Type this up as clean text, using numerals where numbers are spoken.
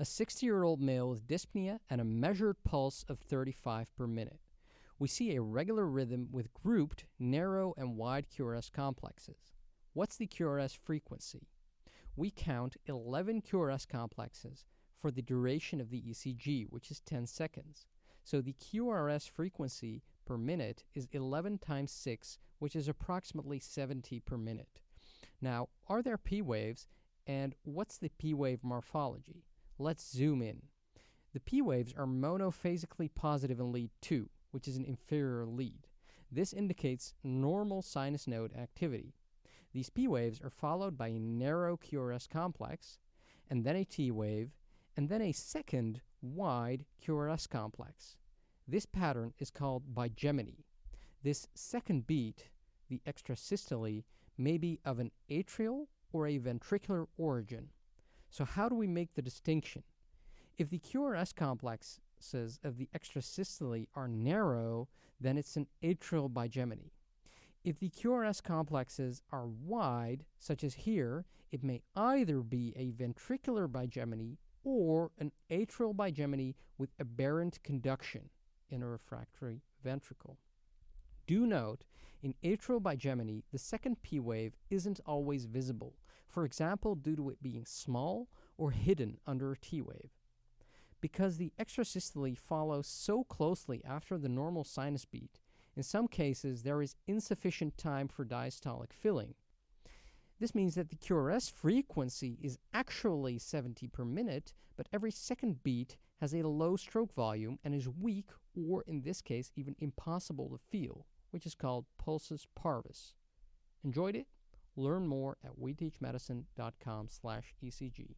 A 60-year-old male with dyspnea and a measured pulse of 35 per minute. We see a regular rhythm with grouped, narrow, and wide QRS complexes. What's the QRS frequency? We count 11 QRS complexes for the duration of the ECG, which is 10 seconds. So the QRS frequency per minute is 11 times 6, which is approximately 70 per minute. Now, are there P waves, and what's the P wave morphology? Let's zoom in. The P waves are monophasically positive in lead 2, which is an inferior lead. This indicates normal sinus node activity. These P waves are followed by a narrow QRS complex, and then a T wave, and then a second wide QRS complex. This pattern is called bigeminy. This second beat, the extrasystole, may be of an atrial or a ventricular origin. So how do we make the distinction? If the QRS complexes of the extrasystole are narrow, then it's an atrial bigeminy. If the QRS complexes are wide, such as here, it may either be a ventricular bigeminy or an atrial bigeminy with aberrant conduction in a refractory ventricle. Do note, in atrial bigeminy, the second P wave isn't always visible, for example, due to it being small or hidden under a T wave. Because the extrasystole follows so closely after the normal sinus beat, in some cases there is insufficient time for diastolic filling. This means that the QRS frequency is actually 70 per minute, but every second beat has a low stroke volume and is weak, or in this case, even impossible to feel, which is called pulsus parvis. Enjoyed it? Learn more at weteachmedicine.com/ECG.